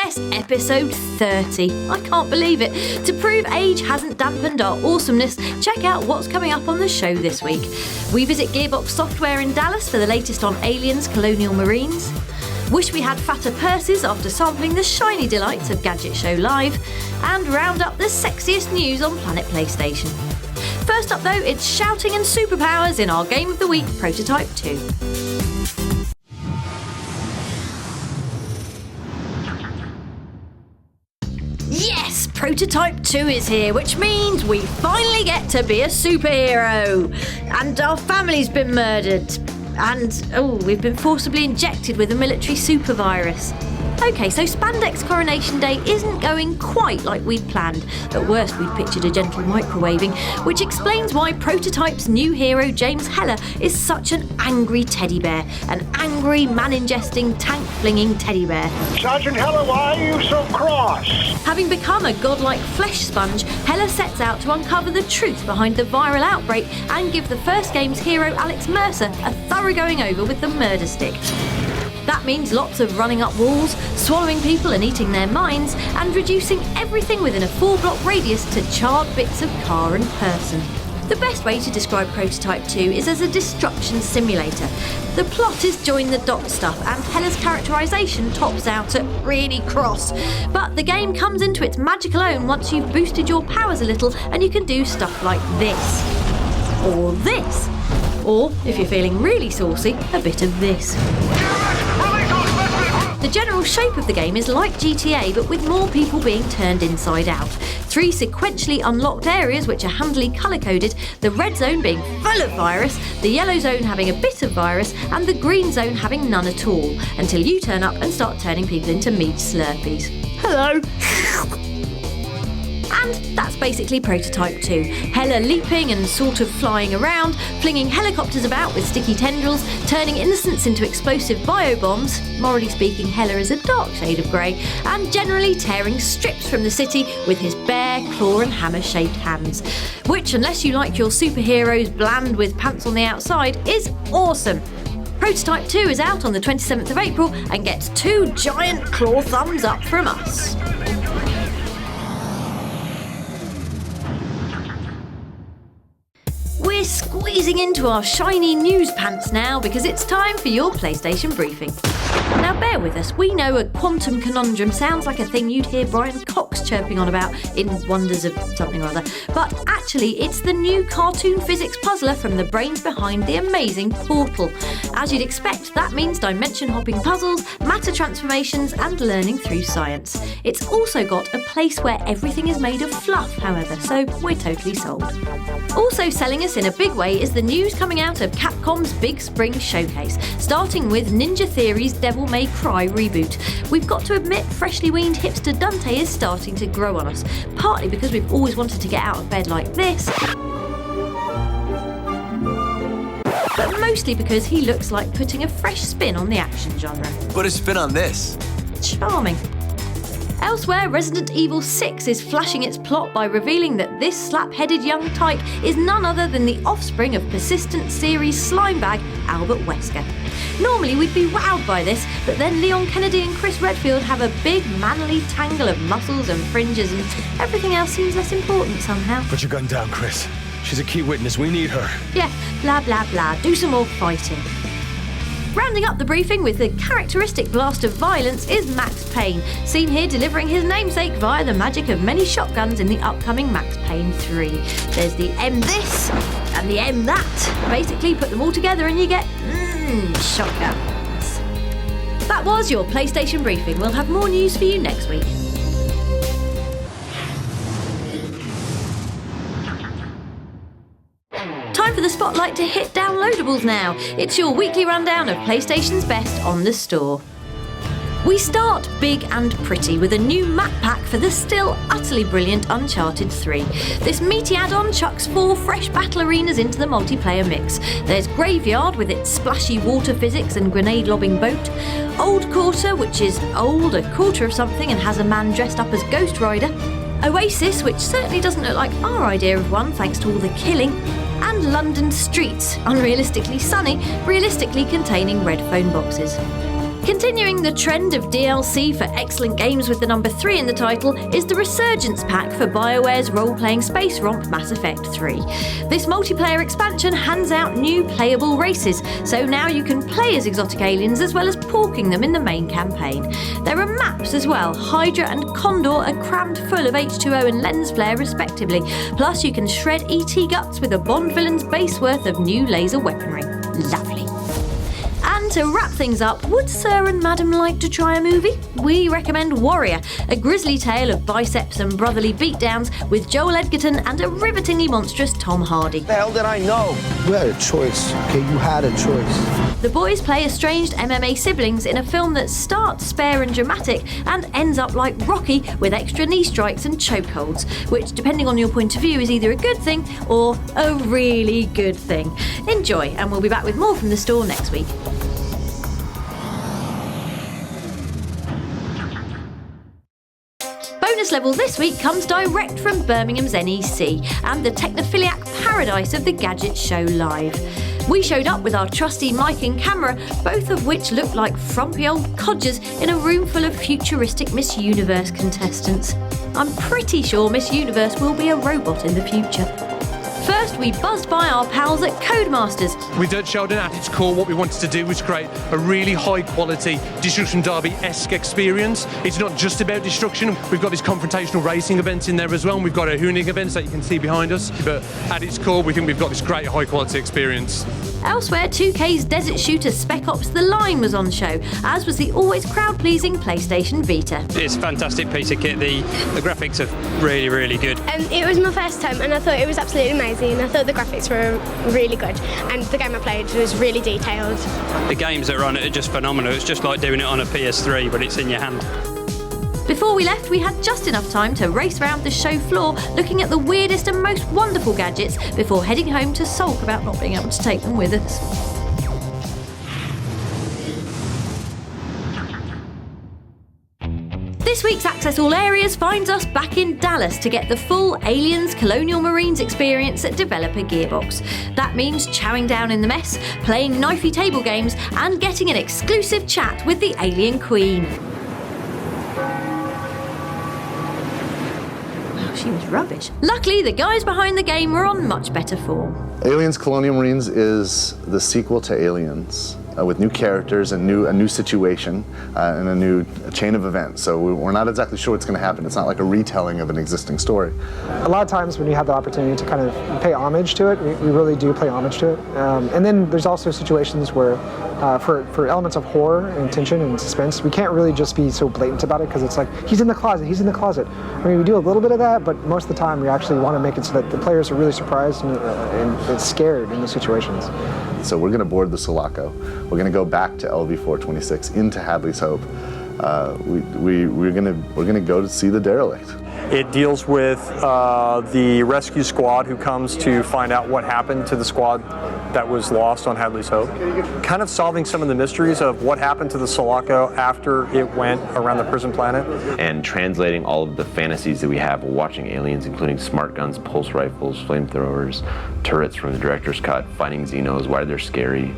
Yes, episode 30. I can't believe it. To prove age hasn't dampened our awesomeness, check out what's coming up on the show this week. We visit Gearbox Software in Dallas for the latest on Aliens, Colonial Marines. Wish we had fatter purses after sampling the shiny delights of Gadget Show Live. And round up the sexiest news on Planet PlayStation. First up though, it's shouting and superpowers in our Game of the Week Prototype 2. Yes, Prototype 2 is here, which means we finally get to be a superhero. And our family's been murdered. And, we've been forcibly injected with a military super virus. OK, so Spandex Coronation Day isn't going quite like we'd planned. At worst, we'd pictured a gentle microwaving, which explains why Prototype's new hero, James Heller, is such an angry teddy bear. An angry, man-ingesting, tank-flinging teddy bear. Sergeant Heller, why are you so cross? Having become a godlike flesh sponge, Heller sets out to uncover the truth behind the viral outbreak and give the first game's hero, Alex Mercer, a thorough going over with the murder stick. That means lots of running up walls, swallowing people and eating their minds, and reducing everything within a 4-block radius to charred bits of car and person. The best way to describe Prototype 2 is as a destruction simulator. The plot is join the dot stuff, and Heller's characterisation tops out at really cross. But the game comes into its magical own once you've boosted your powers a little and you can do stuff like this. Or this. Or, if you're feeling really saucy, a bit of this. The general shape of the game is like GTA, but with more people being turned inside out. 3 sequentially unlocked areas which are handily colour-coded, the red zone being full of virus, the yellow zone having a bit of virus, and the green zone having none at all, until you turn up and start turning people into meat slurpees. Hello! And that's basically Prototype 2. Heller leaping and sort of flying around, flinging helicopters about with sticky tendrils, turning innocents into explosive bio-bombs, morally speaking Heller is a dark shade of grey, and generally tearing strips from the city with his bare, claw and hammer-shaped hands. Which, unless you like your superheroes bland with pants on the outside, is awesome. Prototype 2 is out on the 27th of April and gets 2 giant claw thumbs up from us. We're squeezing into our shiny news pants now because it's time for your PlayStation briefing. Now bear with us, we know a quantum conundrum sounds like a thing you'd hear Brian Cox chirping on about in Wonders of something or other, but actually it's the new cartoon physics puzzler from the brains behind the amazing Portal. As you'd expect, that means dimension hopping puzzles, matter transformations and learning through science. It's also got a place where everything is made of fluff, however, so we're totally sold. Also selling us in a big way is the news coming out of Capcom's Big Spring Showcase, starting with Ninja Theory's Devil May Cry reboot. We've got to admit, freshly weaned hipster Dante is starting to grow on us, partly because we've always wanted to get out of bed like this, but mostly because he looks like putting a fresh spin on the action genre. Put a spin on this. Charming. Elsewhere, Resident Evil 6 is flashing its plot by revealing that this slap-headed young tyke is none other than the offspring of persistent series slimebag Albert Wesker. Normally we'd be wowed by this, but then Leon Kennedy and Chris Redfield have a big manly tangle of muscles and fringes and everything else seems less important somehow. Put your gun down, Chris. She's a key witness. We need her. Yeah, blah blah blah. Do some more fighting. Rounding up the briefing with the characteristic blast of violence is Max Payne, seen here delivering his namesake via the magic of many shotguns in the upcoming Max Payne 3. There's the M this and the M that. Basically put them all together and you get shotguns. That was your PlayStation briefing. We'll have more news for you next week. Time for the spotlight to hit downloadables now. It's your weekly rundown of PlayStation's best on the store. We start big and pretty with a new map pack for the still utterly brilliant Uncharted 3. This meaty add-on chucks 4 fresh battle arenas into the multiplayer mix. There's Graveyard with its splashy water physics and grenade-lobbing boat, Old Quarter, which is old, a quarter of something and has a man dressed up as Ghost Rider, Oasis, which certainly doesn't look like our idea of one thanks to all the killing, and London Streets, unrealistically sunny, realistically containing red phone boxes. Continuing the trend of DLC for excellent games with the number 3 in the title is the Resurgence Pack for BioWare's role-playing space romp Mass Effect 3. This multiplayer expansion hands out new playable races, so now you can play as exotic aliens as well as porking them in the main campaign. There are maps as well. Hydra and Condor are crammed full of H2O and lens flare respectively, plus you can shred ET guts with a Bond villain's base worth of new laser weaponry. Lovely. And to wrap things up, would Sir and Madam like to try a movie? We recommend Warrior, a grisly tale of biceps and brotherly beatdowns with Joel Edgerton and a rivetingly monstrous Tom Hardy. The hell did I know? You had a choice, okay? You had a choice. The boys play estranged MMA siblings in a film that starts spare and dramatic and ends up like Rocky with extra knee strikes and chokeholds, which, depending on your point of view, is either a good thing or a really good thing. Enjoy, and we'll be back with more from the store next week. Bonus level this week comes direct from Birmingham's NEC and the technophiliac paradise of the Gadget Show Live. We showed up with our trusty mic and camera, both of which looked like frumpy old codgers in a room full of futuristic Miss Universe contestants. I'm pretty sure Miss Universe will be a robot in the future. First, we buzzed by our pals at Codemasters. With Dirt Sheldon at its core, what we wanted to do was create a really high-quality Destruction Derby-esque experience. It's not just about destruction. We've got this confrontational racing event in there as well, and we've got a hooning events that you can see behind us. But at its core, we think we've got this great high-quality experience. Elsewhere, 2K's desert shooter Spec Ops The Line was on show, as was the always crowd-pleasing PlayStation Vita. It's a fantastic piece of kit. The graphics are really, really good. It was my first time and I thought it was absolutely amazing. I thought the graphics were really good and the game I played was really detailed. The games that are on it are just phenomenal. It's just like doing it on a PS3, but it's in your hand. Before we left, we had just enough time to race around the show floor looking at the weirdest and most wonderful gadgets before heading home to sulk about not being able to take them with us. This week's Access All Areas finds us back in Dallas to get the full Aliens Colonial Marines experience at developer Gearbox. That means chowing down in the mess, playing knifey table games, and getting an exclusive chat with the Alien Queen. Wow, she was rubbish. Luckily, the guys behind the game were on much better form. Aliens Colonial Marines is the sequel to Aliens. With new characters and a new situation and a new chain of events. So we're not exactly sure what's going to happen. It's not like a retelling of an existing story. A lot of times when you have the opportunity to kind of pay homage to it, we really do pay homage to it. And then there's also situations where for elements of horror and tension and suspense, we can't really just be so blatant about it because it's like, he's in the closet, he's in the closet. I mean, we do a little bit of that, but most of the time we actually want to make it so that the players are really surprised and scared in the situations. So we're going to board the Sulaco. We're going to go back to LV-426 into Hadley's Hope. We're going to go to see the derelict. It deals with the rescue squad who comes to find out what happened to the squad that was lost on Hadley's Hope. Kind of solving some of the mysteries of what happened to the Sulaco after it went around the prison planet. And translating all of the fantasies that we have watching aliens, including smart guns, pulse rifles, flamethrowers, turrets from the director's cut, fighting Xenos, why they're scary.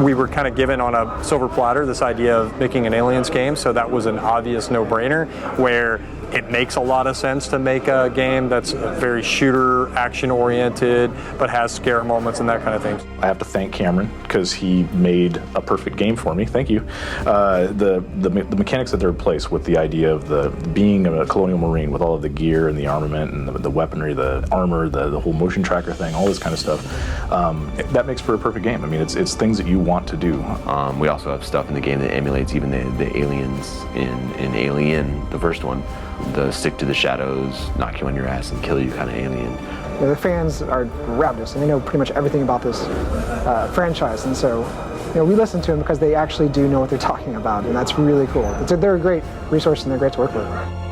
We were kind of given on a silver platter this idea of making an Aliens game, so that was an obvious no-brainer where it makes a lot of sense to make a game that's very shooter, action-oriented, but has scare moments and that kind of thing. I have to thank Cameron because he made a perfect game for me. Thank you. The mechanics that they're in place with the idea of being a colonial marine with all of the gear and the armament and the weaponry, the armor, the whole motion tracker thing, all this kind of stuff, that makes for a perfect game. I mean, it's things that you want to do. We also have stuff in the game that emulates even the aliens in Alien, the first one. The stick to the shadows, knock you on your ass and kill you kind of alien. Yeah, the fans are ravenous and they know pretty much everything about this franchise, and so we listen to them because they actually do know what they're talking about, and that's really cool. They're a great resource and they're great to work with.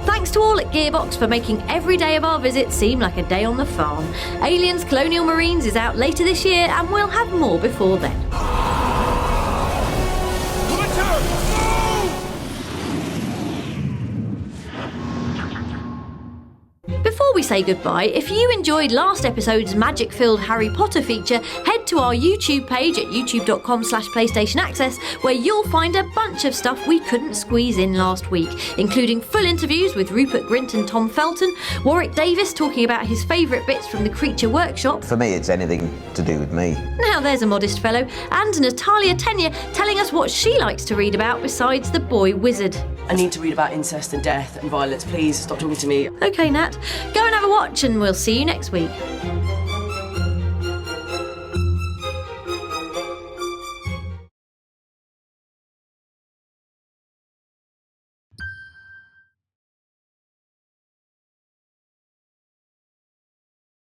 Thanks to all at Gearbox for making every day of our visit seem like a day on the farm. Aliens Colonial Marines is out later this year and we'll have more before then. Before we say goodbye, if you enjoyed last episode's magic-filled Harry Potter feature, head to our YouTube page at youtube.com/PlayStationAccess, where you'll find a bunch of stuff we couldn't squeeze in last week, including full interviews with Rupert Grint and Tom Felton, Warwick Davis talking about his favourite bits from the Creature Workshop. For me, it's anything to do with me. Now there's a modest fellow, and Natalia Tenya telling us what she likes to read about besides The Boy Wizard. I need to read about incest and death and violence. Please stop talking to me. OK, Nat, go and have a watch, and we'll see you next week.